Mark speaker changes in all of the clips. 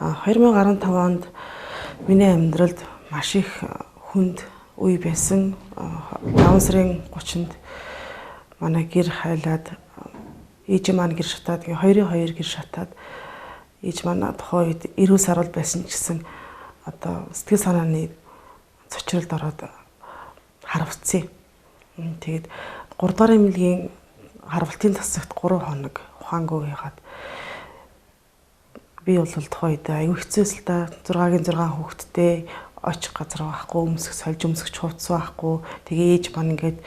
Speaker 1: 2015 онд миний амьдралд маш их хүнд үе байсан. 5 сарын 30-нд манай гэр хайлаад ээж маань гэр шатаад, хоёрын хоёр гэр шатаад ээж маань тухайн үед 90 сар байсан ч гэсэн одоо сэтгэл санааны цочролд ороод харвцсан. Тэгээд 3 дугаар эмнэлгийн харвалтын тасагт 3 хоног ухаангүй ягаад би бол тухайн үед аюу хэцүүс л да 6-гийн 6 хүүхэдтэй очих газар байхгүй, сольж өмсгч хувцас байхгүй. Тэгээ ээж маань ингээд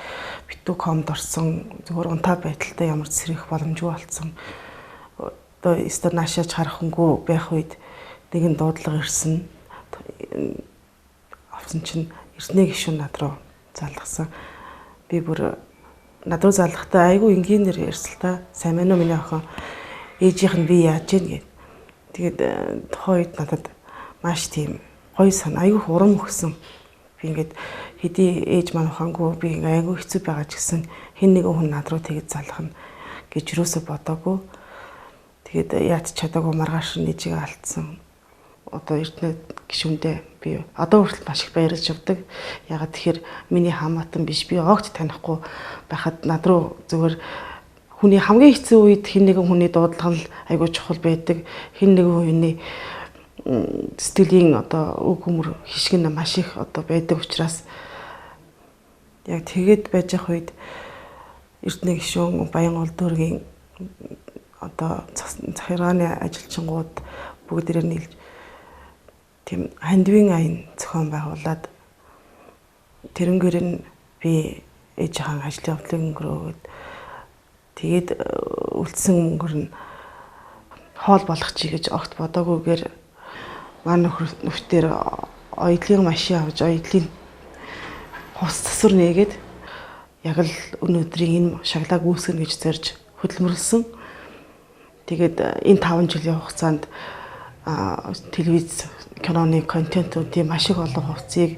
Speaker 1: битүү комд орсон, зөвхөн унтаа байдалтай ямар ч сэрэх боломжгүй болсон. Одоо өстө наашаач харахынгүй байх үед нэгэн дуудлага ирсэн. Авсан чинь эртний гишүүн над руу залгасан. Би бүр над руу залгахдаа айгүй энгийнээр ярьсан л та. Сайн мэн үү миний охин, ээжийнх нь би яаж ийн гэв. Тэгээд тухайн үед надад маш тийм гоё сан, айгүй урам өгсөн. Би ингээд хэдий ээж маань ухаангүй, би ингээ айгүй хэцүү байгаа ч гэсэн хэн нэгэн хүн над руу тэгж залгах нь гэж юусоо бодоогүй. Тэгээд яат чадаагүй маргааш нээжийг алдсан. Одоо эрдэнэ гишүүндээ би одоо хүртэл маш их баярлаж явдаг. Ягаад тэгэхээр миний хамаатан биш, би огт танихгүй байхад над руу зөвхөн хүний хамгийн хэцүү үед хэн нэгэн хүний дуудлага нь айгүй чухал байдаг. Хэн нэгэн хүний сэтгэлийн одоо үг хөмөр хишгэн маш их одоо байдаг учраас яг тэгээд байж ах үед эрдэнэ гишүүн Баян улдуургийн одоо захиргааны ажилчингууд бүгдээрээ нийлж тийм хандивын аян зохион байгуулад тэрнгээр нь би ээжийн ажлын явдлыг өнгөрөөд тэгээд үлдсэн өнгөр нь хоол болгох чи гэж огт бодоагүйгээр манай нөхдөр оёдлын машин авч оёдлын хус засвар нээгээд яг л өнөөдрийн энэ шагналыг үүсгэнэ гэж зорж хөдөлмөрлсөн. Тэгээд энэ 5 жилийн хугацаанд телевиз киноны контентуудын маш их олон хувцсыг,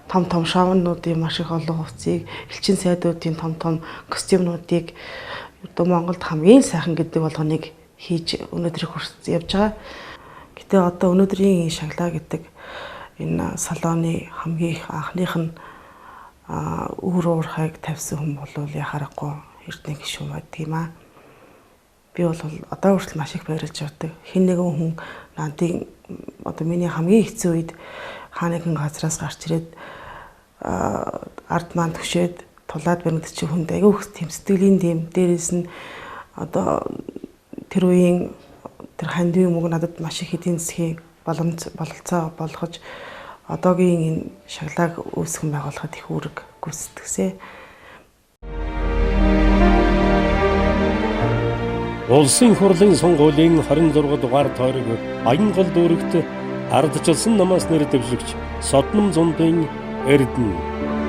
Speaker 1: том шоунуудын маш их олон хувцсыг, элчин сайдуудын том костюмнуудыг одоо Монголд хамгийн сайхан гэдэг болгоныг хийж өнөөдрийг хүрч явж байгаа. Гэтэ одоо өнөөдрийн шаглаа гэдэг энэ салооны хамгийн их анхных нь өөр уурхайг тавьсан хүн бол яхаарахгүй эрдэнэ гишүүн байдаг юм аа. Би бол одоо хүртэл маш их баярлж явдаг. Хэн нэгэн хүн надын одоо миний хамгийн хэцүү үед хаа нэгэн газраас гарч ирээд ард маань түшээд тулаад баригдчих хүнд аягүй их тийм сэтгэлийн дэм дээрээс нь одоо тэр үеийн тэр хандивын мөг надад маш их эдийн засгийн бололцоо болгож одоогийн энэ шаглааг үүсгэн байгуулахад их үүрэг гүйцэтгсэн.
Speaker 2: Улсын хурлын сонгуулийн 26 дугаар тойрог Баянгол дүүрэгт ардчилсан намаас нэр дэвшигч Содном Зундын Эрдэнэ